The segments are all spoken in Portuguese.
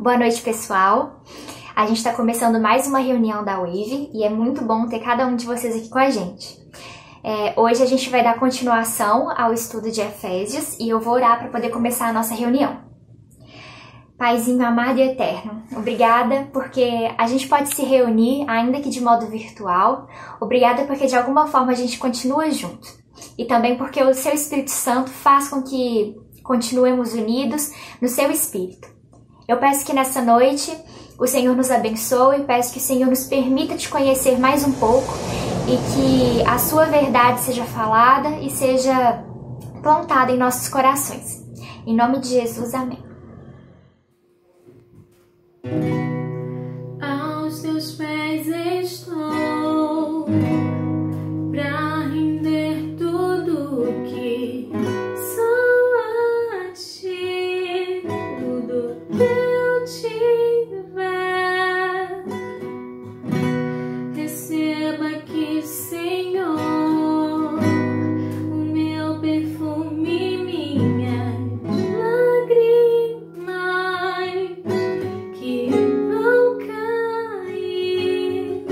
Boa noite, pessoal. A gente está começando mais uma reunião da Wave e é muito bom ter cada um de vocês aqui com a gente. Hoje a gente vai dar continuação ao estudo de Efésios e eu vou orar para poder começar a nossa reunião. Paizinho amado e eterno, obrigada porque a gente pode se reunir, ainda que de modo virtual. Obrigada porque de alguma forma a gente continua junto. E também porque o Seu Espírito Santo faz com que continuemos unidos no Seu Espírito. Eu peço que nessa noite o Senhor nos abençoe, peço que o Senhor nos permita te conhecer mais um pouco e que a sua verdade seja falada e seja plantada em nossos corações. Em nome de Jesus, amém. Aos teus pés estou pra render tudo que sou a ti, tudo que eu tiver. Receba aqui, Senhor, o meu perfume, minhas lágrimas que vão cair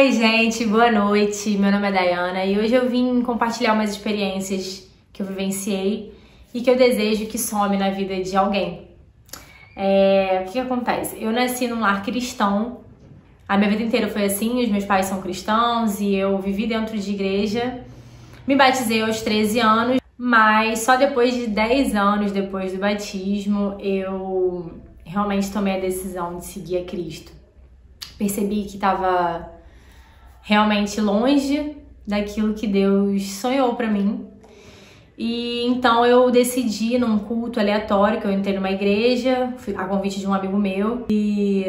Oi, gente, boa noite. Meu nome é Dayana e hoje eu vim compartilhar umas experiências que eu vivenciei e que eu desejo que some na vida de alguém. O que acontece? Eu nasci num lar cristão, a minha vida inteira foi assim, os meus pais são cristãos e eu vivi dentro de igreja. Me batizei aos 13 anos, mas só depois de 10 anos depois do batismo eu realmente tomei a decisão de seguir a Cristo. Percebi que estava realmente longe daquilo que Deus sonhou pra mim. E então eu decidi num culto aleatório, que eu entrei numa igreja, fui a convite de um amigo meu, e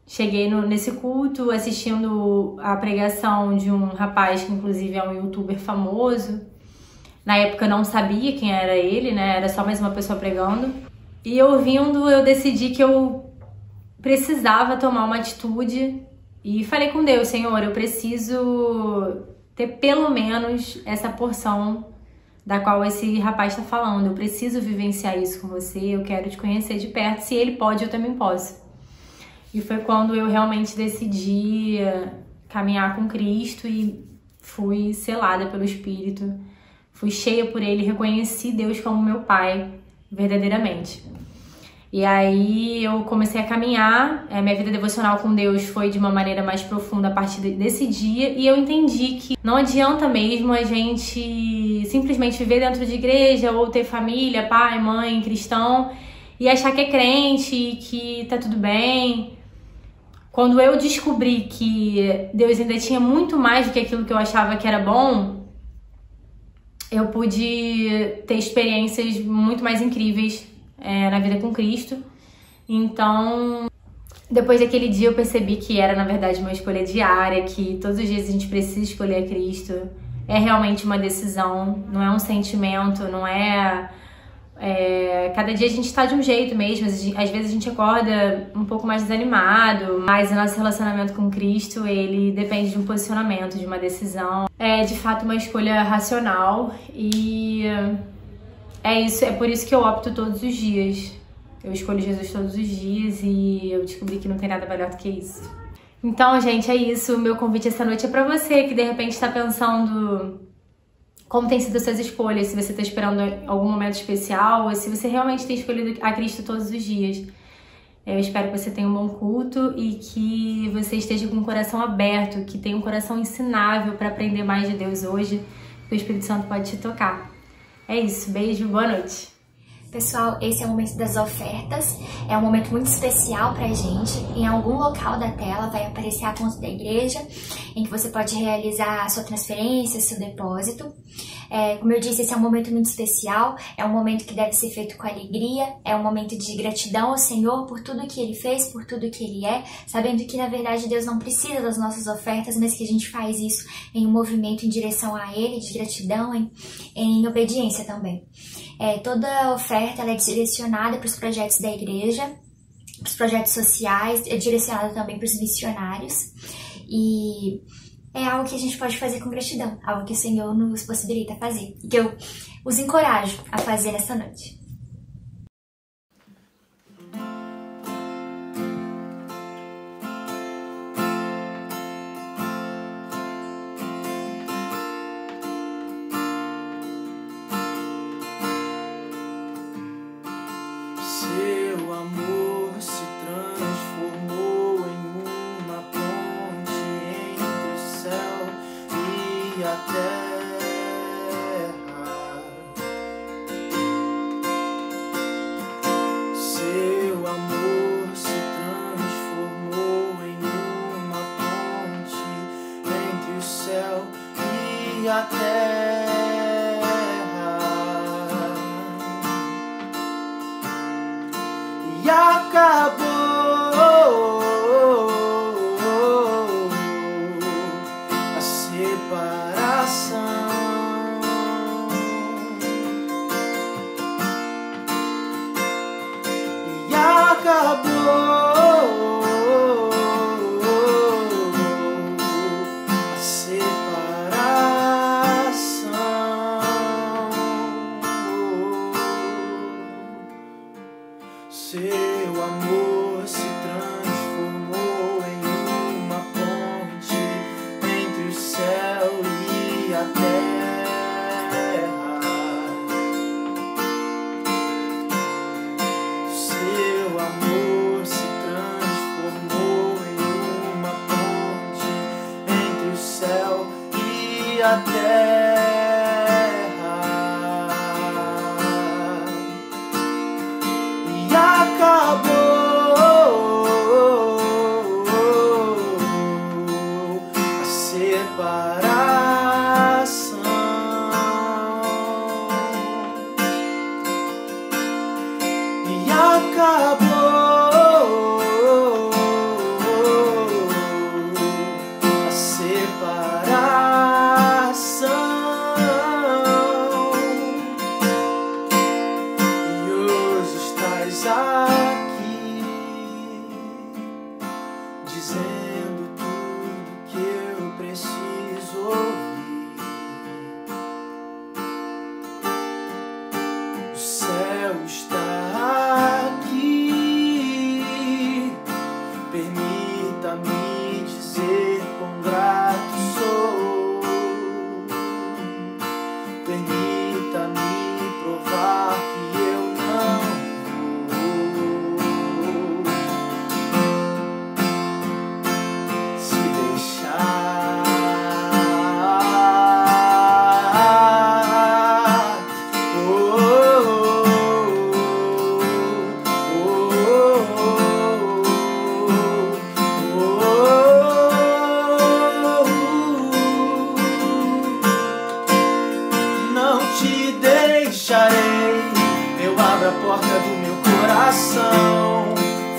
cheguei nesse culto assistindo a pregação de um rapaz que inclusive é um youtuber famoso. Na época eu não sabia quem era ele, né? Era só mais uma pessoa pregando. E ouvindo, eu decidi que eu precisava tomar uma atitude e falei com Deus: Senhor, eu preciso ter pelo menos essa porção da qual esse rapaz está falando. Eu preciso vivenciar isso com você, eu quero te conhecer de perto. Se ele pode, eu também posso. E foi quando eu realmente decidi caminhar com Cristo e fui selada pelo Espírito. Fui cheia por Ele, reconheci Deus como meu Pai, verdadeiramente. E aí eu comecei a caminhar, minha vida devocional com Deus foi de uma maneira mais profunda a partir desse dia, e eu entendi que não adianta mesmo a gente simplesmente viver dentro de igreja ou ter família, pai, mãe, cristão, e achar que é crente e que tá tudo bem. Quando eu descobri que Deus ainda tinha muito mais do que aquilo que eu achava que era bom, eu pude ter experiências muito mais incríveis na vida com Cristo. Então, depois daquele dia eu percebi que era na verdade uma escolha diária, que todos os dias a gente precisa escolher a Cristo. É realmente uma decisão, não é um sentimento, não é... cada dia a gente tá de um jeito mesmo, às vezes a gente acorda um pouco mais desanimado, mas o nosso relacionamento com Cristo, ele depende de um posicionamento, de uma decisão. É de fato uma escolha racional e é por isso que eu opto todos os dias. Eu escolho Jesus todos os dias e eu descobri que não tem nada melhor do que isso. Então, gente, é isso. O meu convite essa noite é pra você que de repente está pensando como tem sido as suas escolhas, se você está esperando algum momento especial ou se você realmente tem escolhido a Cristo todos os dias. Eu espero que você tenha um bom culto e que você esteja com o coração aberto, que tenha um coração ensinável para aprender mais de Deus hoje, que o Espírito Santo pode te tocar. É isso, beijo, boa noite. Pessoal, esse é o momento das ofertas, é um momento muito especial pra gente. Em algum local da tela vai aparecer a conta da igreja, em que você pode realizar a sua transferência, seu depósito. Como eu disse, esse é um momento muito especial, é um momento que deve ser feito com alegria, é um momento de gratidão ao Senhor por tudo que Ele fez, por tudo que Ele é, sabendo que na verdade Deus não precisa das nossas ofertas, mas que a gente faz isso em um movimento em direção a Ele, de gratidão, em obediência também. Toda oferta ela é direcionada para os projetos da igreja, para os projetos sociais, é direcionada também para os missionários, e é algo que a gente pode fazer com gratidão, algo que o Senhor nos possibilita fazer, e que eu os encorajo a fazer nessa noite. Seu amor se transformou em uma ponte entre o céu e a terra. Seu amor se transformou em uma ponte entre o céu e a terra. E acabou a separação. E acabou a separação. Seu amor se transformou em uma ponte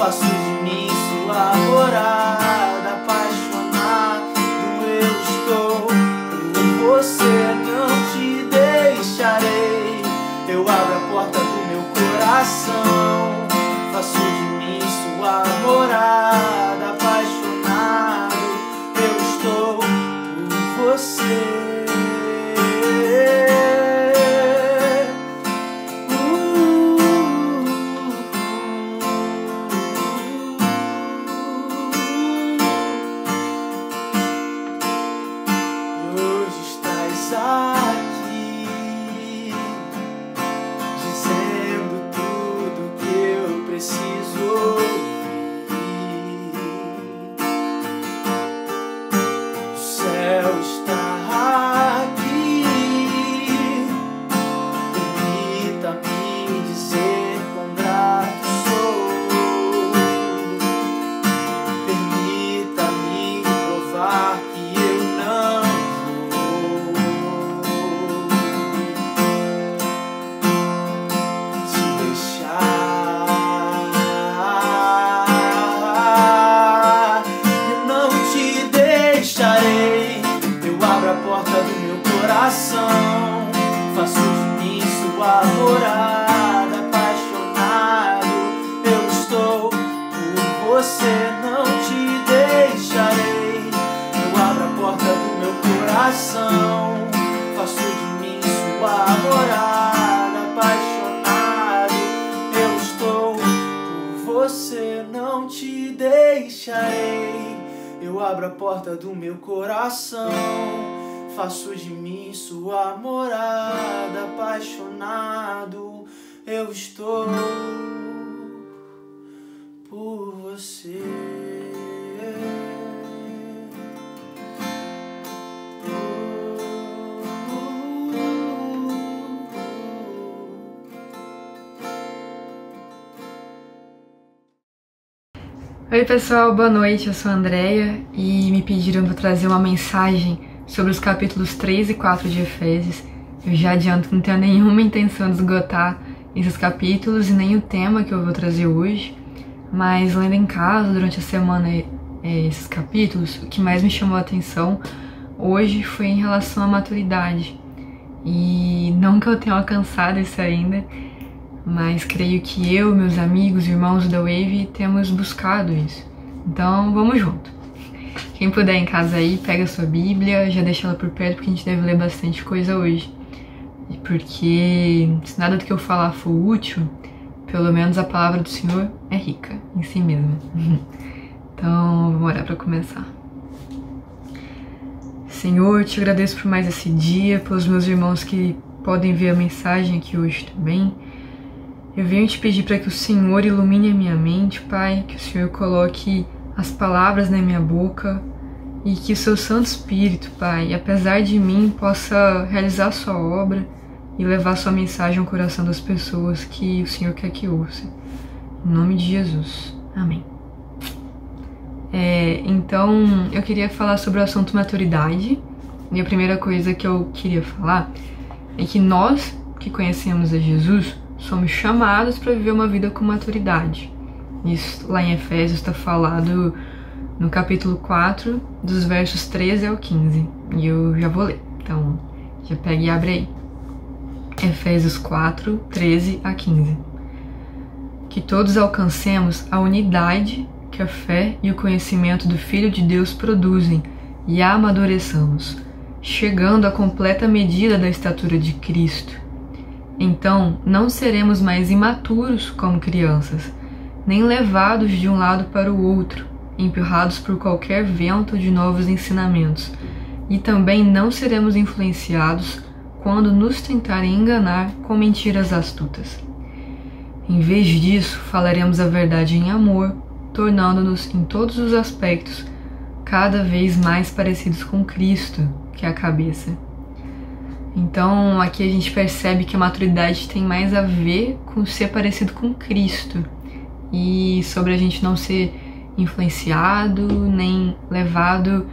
faço de mim sua morada, apaixonado eu estou por você, não te deixarei. Eu abro a porta do meu coração, faço de mim sua morada, apaixonado eu estou por você. Faço de mim sua morada, apaixonado eu estou por você, não te deixarei. Eu abro a porta do meu coração, faço de mim sua morada, apaixonado eu estou por você, não te deixarei. Eu abro a porta do meu coração, faço de mim sua morada, apaixonado eu estou por você. Oi pessoal, boa noite, eu sou a Andrea e me pediram para trazer uma mensagem sobre os capítulos 3 e 4 de Efésios. Eu já adianto que não tenho nenhuma intenção de esgotar esses capítulos e nem o tema que eu vou trazer hoje, mas lendo em casa durante a semana esses capítulos, o que mais me chamou a atenção hoje foi em relação à maturidade. E não que eu tenha alcançado isso ainda, mas creio que eu, meus amigos e irmãos da Wave temos buscado isso. Então vamos junto. Quem puder em casa aí, pega a sua Bíblia, já deixa ela por perto porque a gente deve ler bastante coisa hoje. Porque se nada do que eu falar for útil, pelo menos a palavra do Senhor é rica em si mesma. Então vamos orar para começar. Senhor, te agradeço por mais esse dia, pelos meus irmãos que podem ver a mensagem aqui hoje também. Eu venho te pedir para que o Senhor ilumine a minha mente, Pai, que o Senhor coloque as palavras na minha boca e que o seu Santo Espírito, Pai, apesar de mim, possa realizar a sua obra e levar a sua mensagem ao coração das pessoas que o Senhor quer que ouça. Em nome de Jesus. Amém. Então, eu queria falar sobre o assunto maturidade. E a primeira coisa que eu queria falar é que nós, que conhecemos a Jesus, somos chamados para viver uma vida com maturidade. Isso lá em Efésios está falado no capítulo 4, dos versos 13 ao 15. E eu já vou ler, então já pega e abre aí. Efésios 4, 13 a 15. Que todos alcancemos a unidade que a fé e o conhecimento do Filho de Deus produzem e a amadureçamos, chegando à completa medida da estatura de Cristo. Então, não seremos mais imaturos como crianças, nem levados de um lado para o outro, empurrados por qualquer vento de novos ensinamentos, e também não seremos influenciados quando nos tentarem enganar com mentiras astutas. Em vez disso, falaremos a verdade em amor, tornando-nos em todos os aspectos cada vez mais parecidos com Cristo, que é a cabeça. Então, aqui a gente percebe que a maturidade tem mais a ver com ser parecido com Cristo e sobre a gente não ser influenciado, nem levado,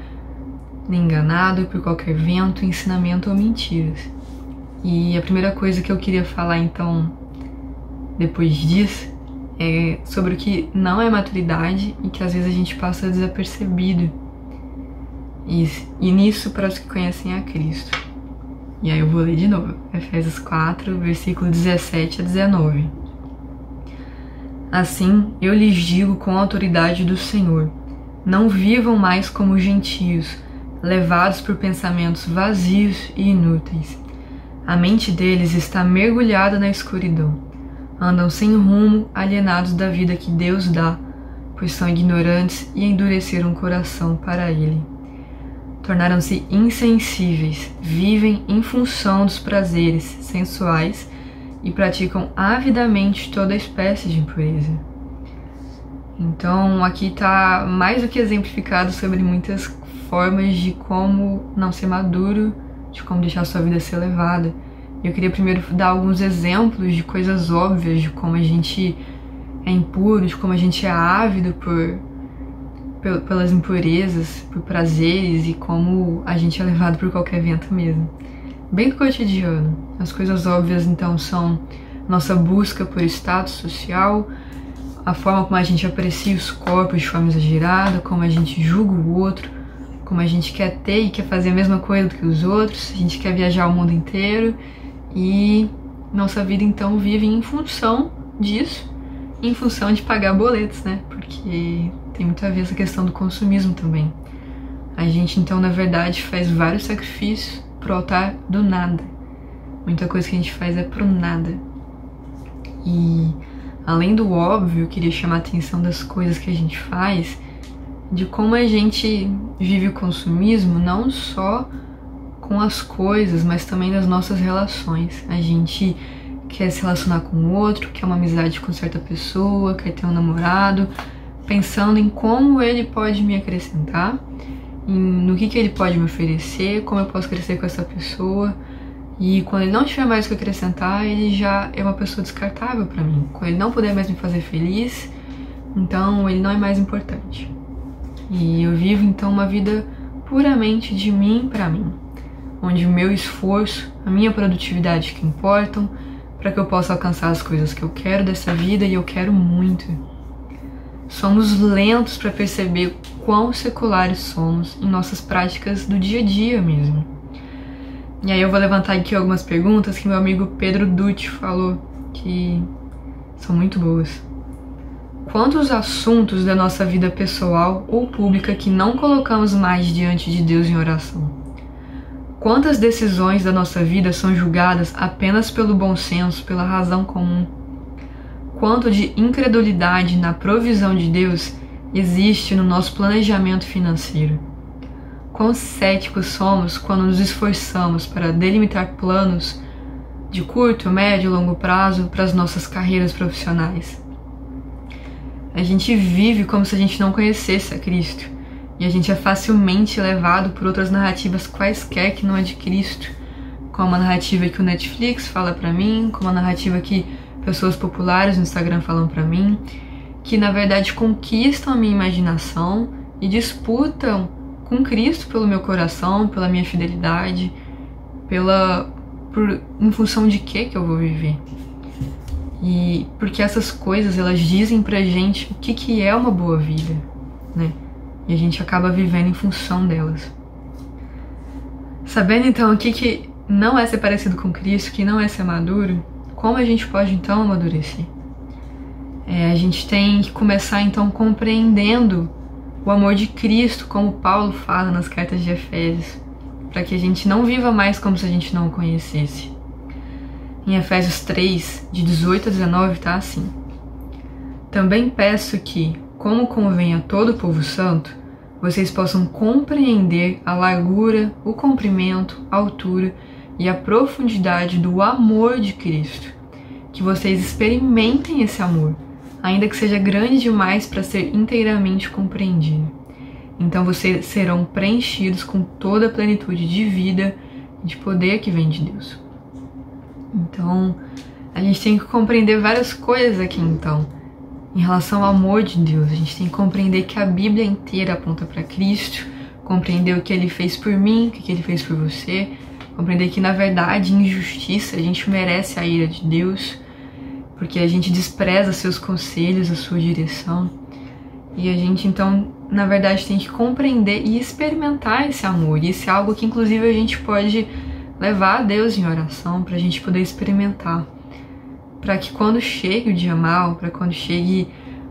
nem enganado por qualquer vento, ensinamento ou mentiras. E a primeira coisa que eu queria falar, então, depois disso, sobre o que não é maturidade e que às vezes a gente passa desapercebido. E nisso para os que conhecem a Cristo. E aí eu vou ler de novo, Efésios 4, versículo 17 a 19. Assim, eu lhes digo com a autoridade do Senhor, não vivam mais como gentios, levados por pensamentos vazios e inúteis. A mente deles está mergulhada na escuridão. Andam sem rumo, alienados da vida que Deus dá, pois são ignorantes e endureceram o coração para Ele. Tornaram-se insensíveis, vivem em função dos prazeres sensuais e praticam avidamente toda espécie de impureza. Então aqui está mais do que exemplificado sobre muitas formas de como não ser maduro, de como deixar sua vida ser levada. Eu queria primeiro dar alguns exemplos de coisas óbvias, de como a gente é impuro, de como a gente é ávido pelas impurezas, por prazeres e como a gente é levado por qualquer vento mesmo. Bem do cotidiano. As coisas óbvias então são nossa busca por status social, a forma como a gente aprecia os corpos de forma exagerada, como a gente julga o outro, como a gente quer ter e quer fazer a mesma coisa do que os outros, a gente quer viajar o mundo inteiro e nossa vida então vive em função disso, em função de pagar boletos, né? Porque tem muito a ver essa questão do consumismo também. A gente então na verdade faz vários sacrifícios pro altar do nada. Muita coisa que a gente faz é pro nada. E além do óbvio, eu queria chamar a atenção das coisas que a gente faz, de como a gente vive o consumismo, não só com as coisas, mas também nas nossas relações. A gente quer se relacionar com o outro, quer uma amizade com certa pessoa, quer ter um namorado, pensando em como ele pode me acrescentar, no que ele pode me oferecer, como eu posso crescer com essa pessoa. E quando ele não tiver mais o que acrescentar, ele já é uma pessoa descartável para mim. Quando ele não puder mais me fazer feliz, então ele não é mais importante. E eu vivo então uma vida puramente de mim para mim, onde o meu esforço, a minha produtividade que importam, para que eu possa alcançar as coisas que eu quero dessa vida, e eu quero muito. Somos lentos para perceber quão seculares somos em nossas práticas do dia a dia mesmo. E aí eu vou levantar aqui algumas perguntas que meu amigo Pedro Dutti falou, que são muito boas. Quantos assuntos da nossa vida pessoal ou pública que não colocamos mais diante de Deus em oração? Quantas decisões da nossa vida são julgadas apenas pelo bom senso, pela razão comum? Quanto de incredulidade na provisão de Deus existe no nosso planejamento financeiro? Quão céticos somos quando nos esforçamos para delimitar planos de curto, médio e longo prazo para as nossas carreiras profissionais? A gente vive como se a gente não conhecesse a Cristo, e a gente é facilmente levado por outras narrativas quaisquer que não é de Cristo, como a narrativa que o Netflix fala pra mim, como a narrativa que pessoas populares no Instagram falam pra mim, que na verdade conquistam a minha imaginação e disputam com Cristo pelo meu coração, pela minha fidelidade, em função de que eu vou viver. E porque essas coisas, elas dizem pra gente o que é uma boa vida, né? E a gente acaba vivendo em função delas. Sabendo então o que não é ser parecido com Cristo, que não é ser maduro, como a gente pode então amadurecer? A gente tem que começar então compreendendo o amor de Cristo, como Paulo fala nas cartas de Efésios, para que a gente não viva mais como se a gente não o conhecesse. Em Efésios 3, de 18 a 19, tá assim: Também peço que, como convém a todo o povo santo, vocês possam compreender a largura, o comprimento, a altura e a profundidade do amor de Cristo. Que vocês experimentem esse amor, ainda que seja grande demais para ser inteiramente compreendido. Então vocês serão preenchidos com toda a plenitude de vida e de poder que vem de Deus. Então, a gente tem que compreender várias coisas aqui então. Em relação ao amor de Deus, a gente tem que compreender que a Bíblia inteira aponta para Cristo, compreender o que Ele fez por mim, o que Ele fez por você, compreender que na verdade, em justiça, a gente merece a ira de Deus, porque a gente despreza seus conselhos, a sua direção. E a gente, então, na verdade, tem que compreender e experimentar esse amor. E isso é algo que, inclusive, a gente pode levar a Deus em oração para a gente poder experimentar. Para que quando chegue o dia mau, para quando chegue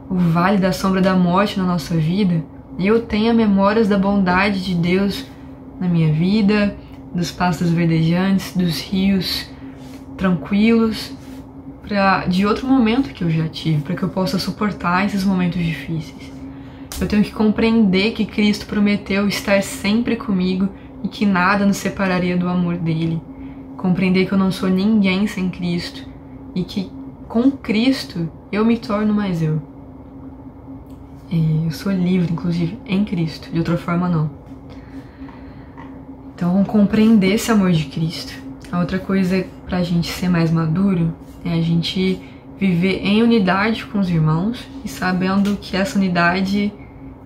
o vale da sombra da morte na nossa vida, eu tenha memórias da bondade de Deus na minha vida, dos pastos verdejantes, dos rios tranquilos, de outro momento que eu já tive, para que eu possa suportar esses momentos difíceis. Eu tenho que compreender que Cristo prometeu estar sempre comigo e que nada nos separaria do amor dele. Compreender que eu não sou ninguém sem Cristo e que com Cristo eu me torno mais eu. E eu sou livre, inclusive, em Cristo, de outra forma não. Então, compreender esse amor de Cristo. A outra coisa para a gente ser mais maduro é a gente viver em unidade com os irmãos e sabendo que essa unidade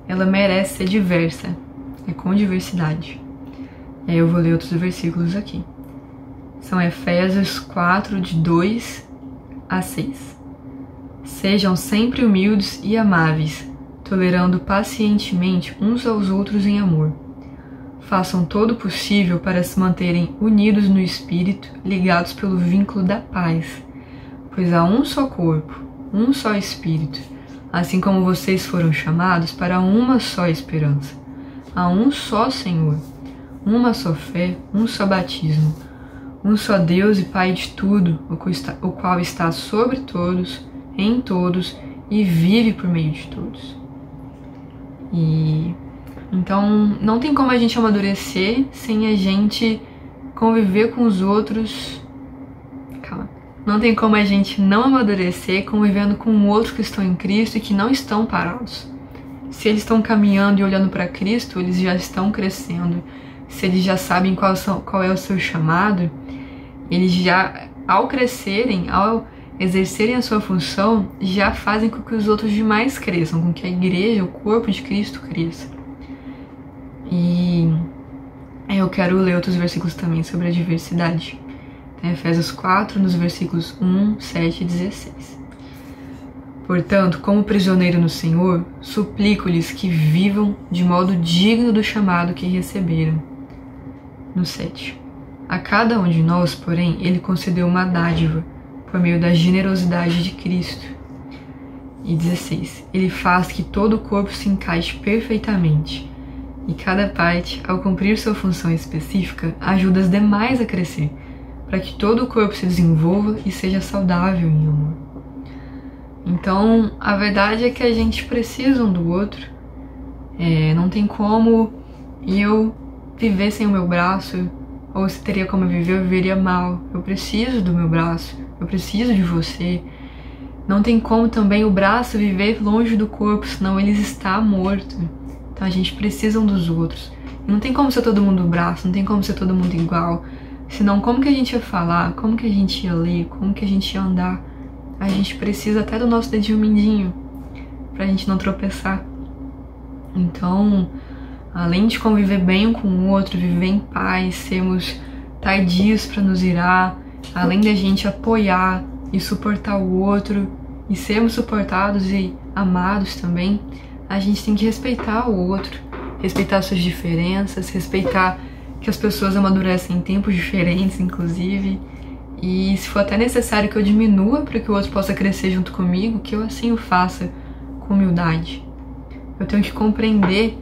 ela merece ser diversa, é com diversidade. E aí eu vou ler outros versículos aqui. São Efésios 4, de 2 a 6. Sejam sempre humildes e amáveis, tolerando pacientemente uns aos outros em amor. Façam todo o possível para se manterem unidos no Espírito, ligados pelo vínculo da paz. Pois há um só corpo, um só Espírito, assim como vocês foram chamados para uma só esperança. Há um só Senhor, uma só fé, um só batismo, um só Deus e Pai de tudo, o qual está sobre todos, em todos e vive por meio de todos. Então, não tem como a gente amadurecer sem a gente conviver com os outros. Não tem como a gente não amadurecer convivendo com outros que estão em Cristo e que não estão parados. Se eles estão caminhando e olhando para Cristo, eles já estão crescendo. Se eles já sabem qual é o seu chamado, eles já, ao crescerem, ao exercerem a sua função, já fazem com que os outros demais cresçam, com que a igreja, o corpo de Cristo cresça. E eu quero ler outros versículos também sobre a diversidade. Efésios 4, nos versículos 1, 7 e 16. Portanto, como prisioneiro no Senhor, suplico-lhes que vivam de modo digno do chamado que receberam. No 7. A cada um de nós, porém, ele concedeu uma dádiva, por meio da generosidade de Cristo. E 16. Ele faz que todo o corpo se encaixe perfeitamente, e cada parte, ao cumprir sua função específica, ajuda as demais a crescer, para que todo o corpo se desenvolva e seja saudável em amor. Então, a verdade é que a gente precisa um do outro. Não tem como eu viver sem o meu braço, ou se teria como eu viveria mal. Eu preciso do meu braço, eu preciso de você. Não tem como também o braço viver longe do corpo, senão ele está morto. Então a gente precisa um dos outros. E não tem como ser todo mundo braço, não tem como ser todo mundo igual. Senão, como que a gente ia falar? Como que a gente ia ler? Como que a gente ia andar? A gente precisa até do nosso dedinho mindinho pra gente não tropeçar. Então, além de conviver bem um com o outro, viver em paz, sermos tardios para nos irar, além da gente apoiar e suportar o outro e sermos suportados e amados também, a gente tem que respeitar o outro, respeitar suas diferenças, respeitar que as pessoas amadurecem em tempos diferentes, inclusive, e se for até necessário que eu diminua para que o outro possa crescer junto comigo, que eu assim o faça com humildade. Eu tenho que compreender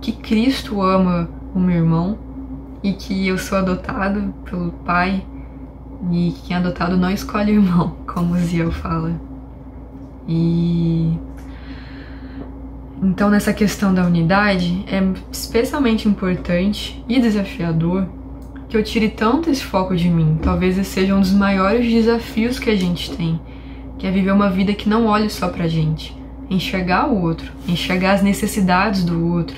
que Cristo ama o meu irmão e que eu sou adotado pelo Pai e que quem é adotado não escolhe o irmão, como o Ziel fala. Então, nessa questão da unidade, é especialmente importante e desafiador que eu tire tanto esse foco de mim. Talvez esse seja um dos maiores desafios que a gente tem, que é viver uma vida que não olhe só pra gente, enxergar o outro, enxergar as necessidades do outro.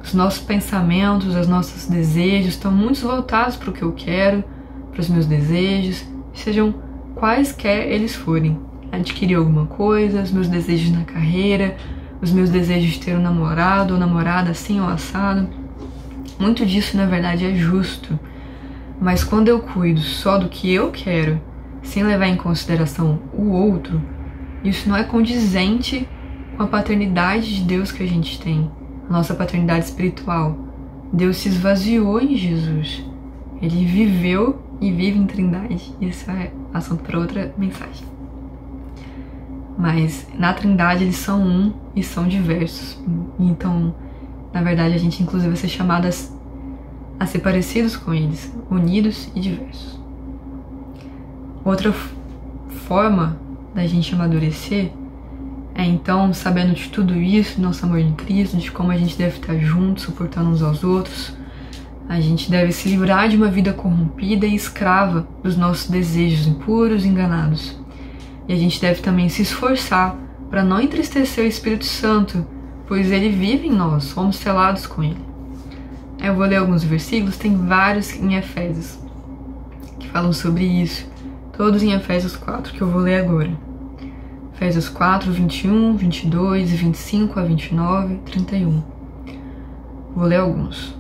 Os nossos pensamentos, os nossos desejos estão muito voltados para o que eu quero, para os meus desejos, sejam quaisquer eles forem. Adquirir alguma coisa, os meus desejos na carreira, os meus desejos de ter um namorado ou namorada assim ou assado. Muito disso, na verdade, é justo. Mas quando eu cuido só do que eu quero, sem levar em consideração o outro, isso não é condizente com a paternidade de Deus que a gente tem, a nossa paternidade espiritual. Deus se esvaziou em Jesus. Ele viveu e vive em Trindade. Isso é assunto para outra mensagem. Mas na Trindade eles são um e são diversos. Então, na verdade, a gente inclusive vai ser chamado a ser parecidos com eles, unidos e diversos. Outra forma da gente amadurecer é então, sabendo de tudo isso, nosso amor em Cristo, de como a gente deve estar juntos, suportando uns aos outros, a gente deve se livrar de uma vida corrompida e escrava dos nossos desejos impuros e enganados. E a gente deve também se esforçar para não entristecer o Espírito Santo, pois ele vive em nós, somos selados com ele. Eu vou ler alguns versículos, tem vários em Efésios que falam sobre isso, todos em Efésios 4, que eu vou ler agora. Efésios 4, 21, 22, 25 a 29, 31. Vou ler alguns.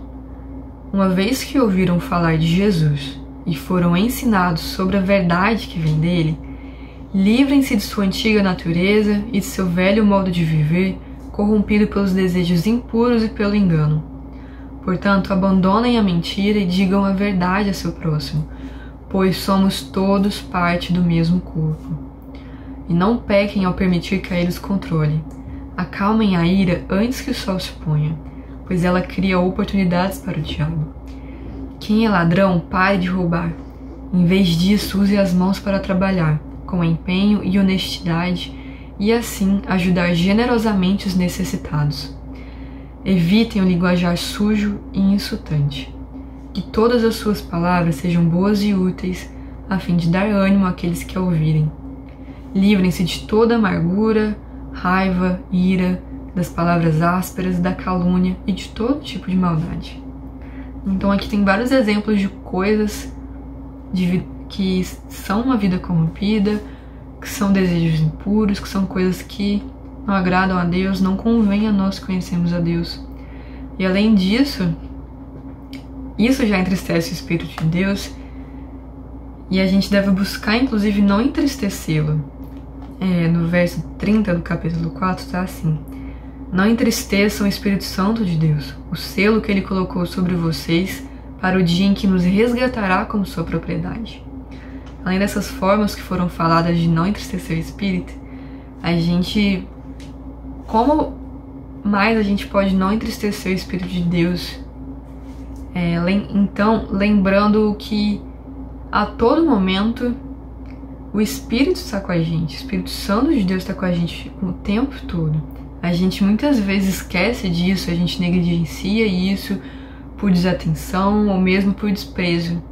Uma vez que ouviram falar de Jesus e foram ensinados sobre a verdade que vem dele, livrem-se de sua antiga natureza e de seu velho modo de viver, corrompido pelos desejos impuros e pelo engano. Portanto, abandonem a mentira e digam a verdade a seu próximo, pois somos todos parte do mesmo corpo. E não pequem ao permitir que a eles controle. Acalmem a ira antes que o sol se ponha, pois ela cria oportunidades para o diabo. Quem é ladrão, pare de roubar. Em vez disso, use as mãos para trabalhar, com empenho e honestidade, e assim ajudar generosamente os necessitados. Evitem o linguajar sujo e insultante. Que todas as suas palavras sejam boas e úteis, a fim de dar ânimo àqueles que a ouvirem. Livrem-se de toda amargura, raiva, ira, das palavras ásperas, da calúnia e de todo tipo de maldade. Então aqui tem vários exemplos de coisas que são uma vida corrompida, que são desejos impuros, que são coisas que não agradam a Deus, não convém a nós que conhecemos a Deus. E além disso, isso já entristece o Espírito de Deus e a gente deve buscar, inclusive, não entristecê-lo. No verso 30 do capítulo 4 está assim: não entristeçam o Espírito Santo de Deus, o selo que ele colocou sobre vocês para o dia em que nos resgatará como sua propriedade. Além dessas formas que foram faladas de não entristecer o Espírito, como mais a gente pode não entristecer o Espírito de Deus? Então, lembrando que a todo momento o Espírito está com a gente, o Espírito Santo de Deus está com a gente o tempo todo. A gente muitas vezes esquece disso, a gente negligencia isso por desatenção ou mesmo por desprezo,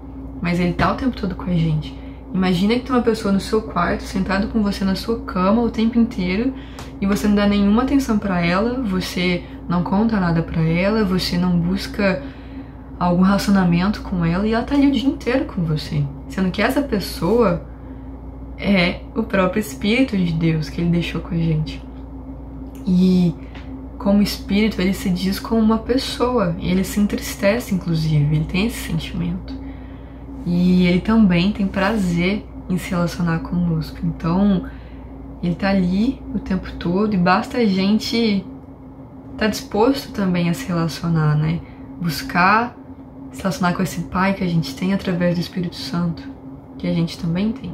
mas ele está o tempo todo com a gente. Imagina que tem uma pessoa no seu quarto, sentada com você na sua cama o tempo inteiro e você não dá nenhuma atenção para ela, você não conta nada para ela, você não busca algum relacionamento com ela e ela tá ali o dia inteiro com você, sendo que essa pessoa é o próprio Espírito de Deus que ele deixou com a gente. E como Espírito, ele se diz como uma pessoa, ele se entristece, inclusive, ele tem esse sentimento. E ele também tem prazer em se relacionar conosco. Então, ele tá ali o tempo todo e basta a gente estar disposto também a se relacionar, né? Buscar se relacionar com esse Pai que a gente tem através do Espírito Santo, que a gente também tem.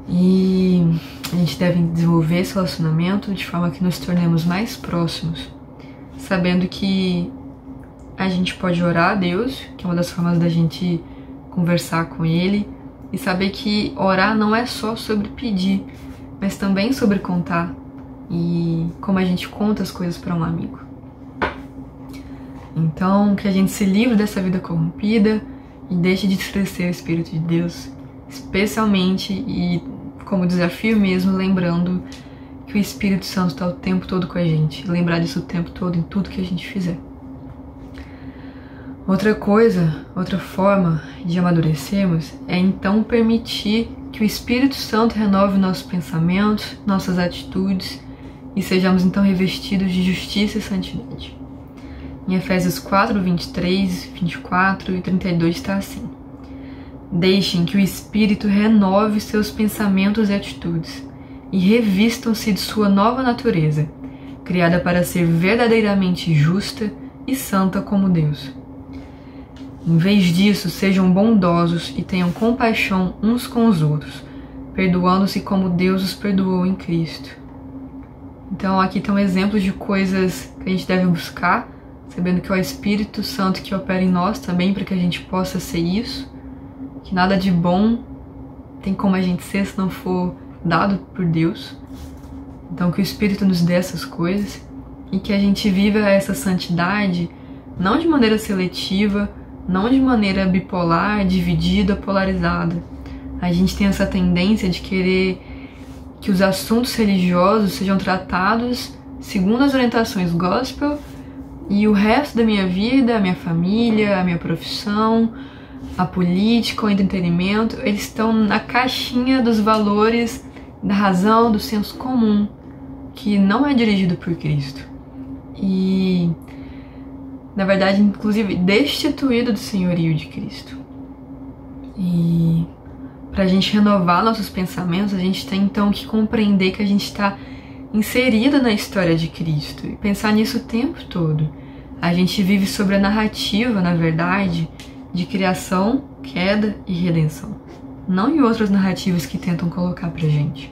E a gente deve desenvolver esse relacionamento de forma que nos tornemos mais próximos, sabendo que a gente pode orar a Deus, que é uma das formas da gente conversar com Ele, e saber que orar não é só sobre pedir, mas também sobre contar, e como a gente conta as coisas para um amigo. Então, que a gente se livre dessa vida corrompida e deixe de entristecer o Espírito de Deus, especialmente e como desafio mesmo, lembrando que o Espírito Santo está o tempo todo com a gente, lembrar disso o tempo todo em tudo que a gente fizer. Outra forma de amadurecermos é então permitir que o Espírito Santo renove nossos pensamentos, nossas atitudes e sejamos então revestidos de justiça e santidade. Em Efésios 4, 23, 24 e 32 está assim: Deixem que o Espírito renove seus pensamentos e atitudes e revistam-se de sua nova natureza, criada para ser verdadeiramente justa e santa como Deus. Em vez disso, sejam bondosos e tenham compaixão uns com os outros, perdoando-se como Deus os perdoou em Cristo. Então aqui estão exemplos de coisas que a gente deve buscar, sabendo que é o Espírito Santo que opera em nós também para que a gente possa ser isso, que nada de bom tem como a gente ser se não for dado por Deus. Então que o Espírito nos dê essas coisas e que a gente viva essa santidade não de maneira seletiva, não de maneira bipolar, dividida, polarizada. A gente tem essa tendência de querer que os assuntos religiosos sejam tratados segundo as orientações gospel e o resto da minha vida, a minha família, a minha profissão, a política, o entretenimento, eles estão na caixinha dos valores, da razão, do senso comum, que não é dirigido por Cristo. E, na verdade, inclusive, destituído do senhorio de Cristo. E para a gente renovar nossos pensamentos, a gente tem então que compreender que a gente está inserido na história de Cristo e pensar nisso o tempo todo. A gente vive sobre a narrativa, na verdade, de criação, queda e redenção, não em outras narrativas que tentam colocar pra gente.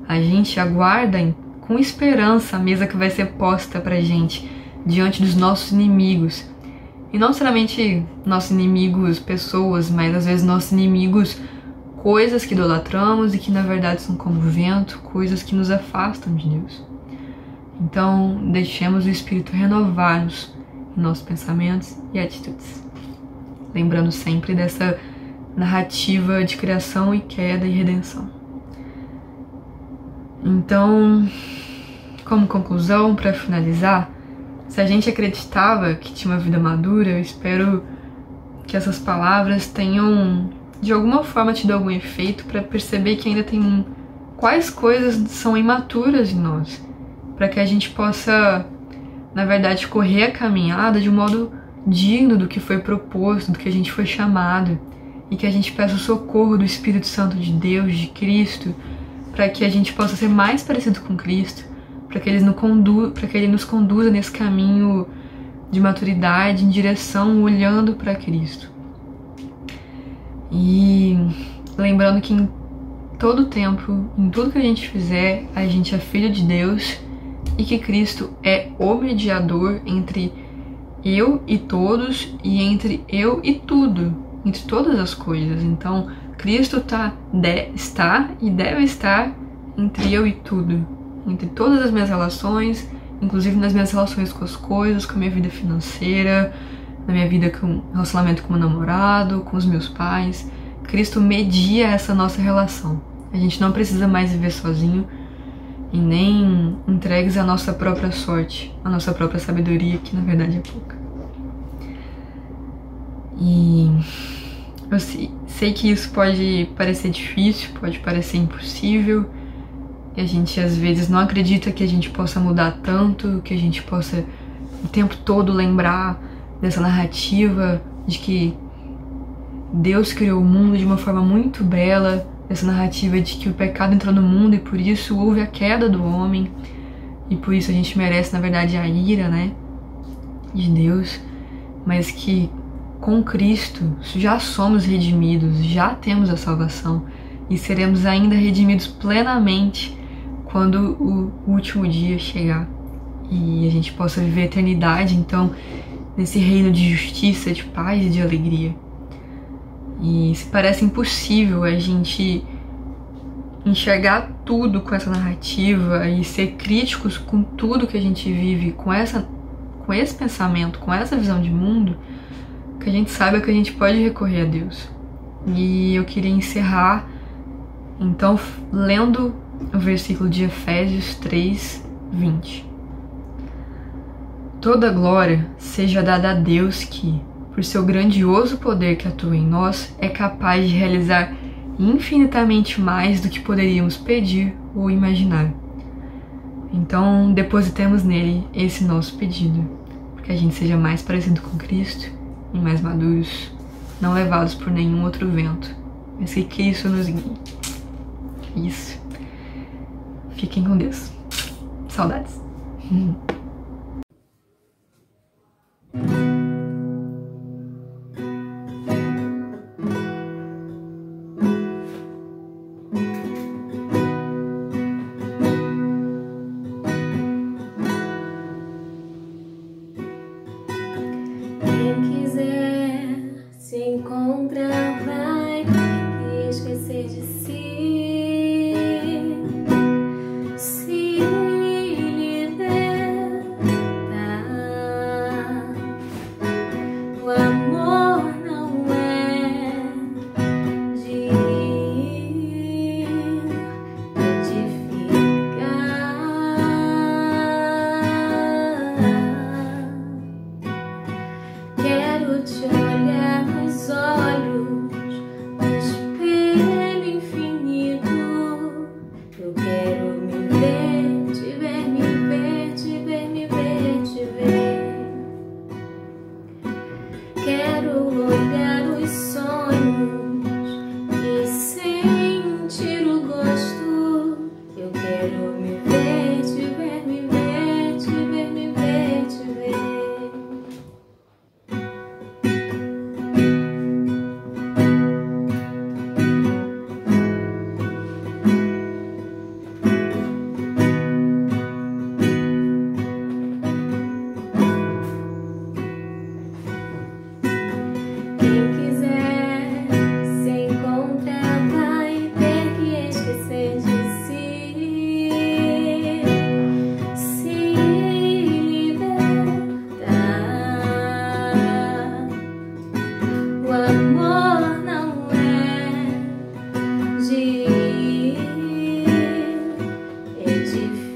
A gente aguarda com esperança a mesa que vai ser posta pra gente diante dos nossos inimigos. E não necessariamente nossos inimigos pessoas, mas às vezes nossos inimigos coisas que idolatramos e que na verdade são como vento, coisas que nos afastam de Deus. Então deixemos o Espírito renovar-nos em nossos pensamentos e atitudes. Lembrando sempre dessa narrativa de criação e queda e redenção. Então, como conclusão, para finalizar, se a gente acreditava que tinha uma vida madura, eu espero que essas palavras tenham, de alguma forma, tido algum efeito para perceber que ainda tem quais coisas são imaturas em nós, para que a gente possa, na verdade, correr a caminhada de um modo digno do que foi proposto, do que a gente foi chamado, e que a gente peça o socorro do Espírito Santo de Deus, de Cristo, para que a gente possa ser mais parecido com Cristo, para que Ele nos conduza nesse caminho de maturidade, em direção, olhando para Cristo. E lembrando que em todo tempo, em tudo que a gente fizer, a gente é filho de Deus e que Cristo é o mediador entre eu e todos e entre eu e tudo, entre todas as coisas. Então, Cristo está e deve estar entre eu e tudo, entre todas as minhas relações, inclusive nas minhas relações com as coisas, com a minha vida financeira, na minha vida com relacionamento com o meu namorado, com os meus pais. Cristo media essa nossa relação. A gente não precisa mais viver sozinho e nem entregues à nossa própria sorte, à nossa própria sabedoria, que na verdade é pouca. E eu sei que isso pode parecer difícil, pode parecer impossível, e a gente às vezes não acredita que a gente possa mudar tanto, que a gente possa o tempo todo lembrar dessa narrativa de que Deus criou o mundo de uma forma muito bela, dessa narrativa de que o pecado entrou no mundo e por isso houve a queda do homem, e por isso a gente merece, na verdade, a ira, né, de Deus, mas que com Cristo já somos redimidos, já temos a salvação e seremos ainda redimidos plenamente quando o último dia chegar e a gente possa viver a eternidade, então, nesse reino de justiça, de paz e de alegria. E se parece impossível a gente enxergar tudo com essa narrativa e ser críticos com tudo que a gente vive, com esse pensamento, com essa visão de mundo, que a gente saiba que a gente pode recorrer a Deus. E eu queria encerrar, então, lendo o versículo de Efésios 3:20. Toda glória seja dada a Deus que, por seu grandioso poder que atua em nós, é capaz de realizar infinitamente mais do que poderíamos pedir ou imaginar. Então, depositemos nele esse nosso pedido, para que a gente seja mais parecido com Cristo e mais maduros não levados por nenhum outro vento, mas que Cristo nos guie. Isso. Fiquem com Deus. Saudades. Quem quiser se encontrar vai ter que esquecer de si, se libertar. O amor não é de edificar. Quero te olhar nos olhos, no espelho infinito. Eu quero me ver, te ver, me ver, te ver, me ver, te ver. Quero olhar os sonhos e sentir o gosto. Eu quero me ver, te ver, me ver, te ver, me ver, te ver. Quem quiser se encontrar vai ter que esquecer de si, se libertar. O amor não é de edificar.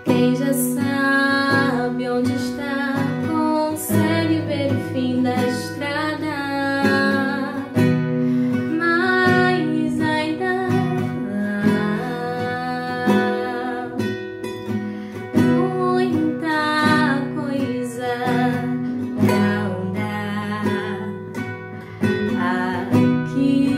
Quem já sabe onde está consegue ver o fim da estrada, mas ainda há muita coisa pra andar aqui.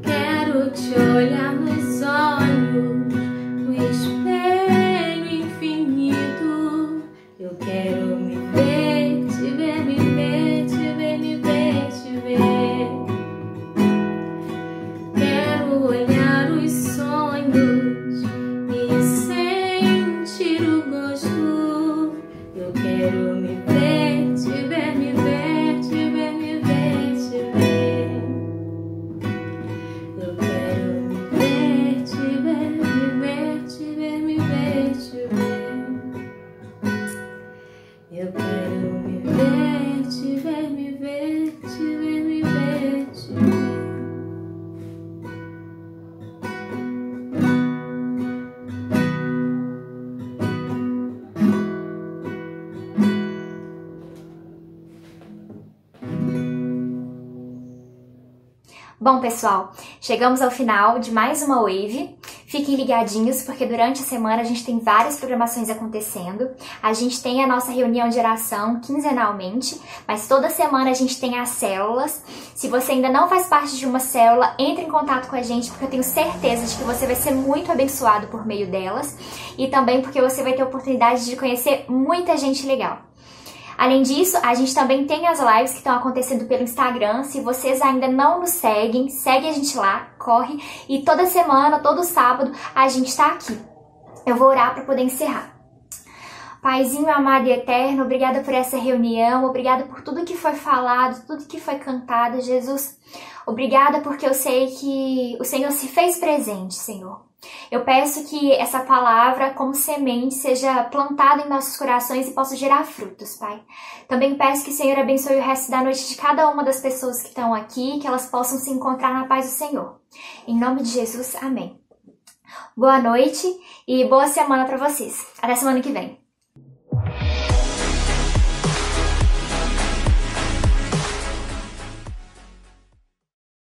Quero te olhar nos olhos, no espelho infinito. Eu quero me ver, te ver, me ver, te ver, me ver, te ver. Quero olhar os sonhos e sentir o gosto. Eu quero me ver, te ver, me ver, te ver, me ver, te ver. Eu quero me ver, te ver, me ver, te ver, me ver, te ver. Eu quero me ver, te ver, me ver, te ver, me ver, te ver. Bom, pessoal, chegamos ao final de mais uma Wave. Fiquem ligadinhos, porque durante a semana a gente tem várias programações acontecendo. A gente tem a nossa reunião de oração quinzenalmente, mas toda semana a gente tem as células. Se você ainda não faz parte de uma célula, entre em contato com a gente, porque eu tenho certeza de que você vai ser muito abençoado por meio delas. E também porque você vai ter a oportunidade de conhecer muita gente legal. Além disso, a gente também tem as lives que estão acontecendo pelo Instagram. Se vocês ainda não nos seguem, segue a gente lá, corre. E toda semana, todo sábado, a gente está aqui. Eu vou orar para poder encerrar. Paizinho amado e eterno, obrigada por essa reunião, obrigada por tudo que foi falado, tudo que foi cantado, Jesus. Obrigada porque eu sei que o Senhor se fez presente, Senhor. Eu peço que essa palavra, como semente, seja plantada em nossos corações e possa gerar frutos, Pai. Também peço que o Senhor abençoe o resto da noite de cada uma das pessoas que estão aqui, que elas possam se encontrar na paz do Senhor. Em nome de Jesus, amém. Boa noite e boa semana para vocês. Até semana que vem.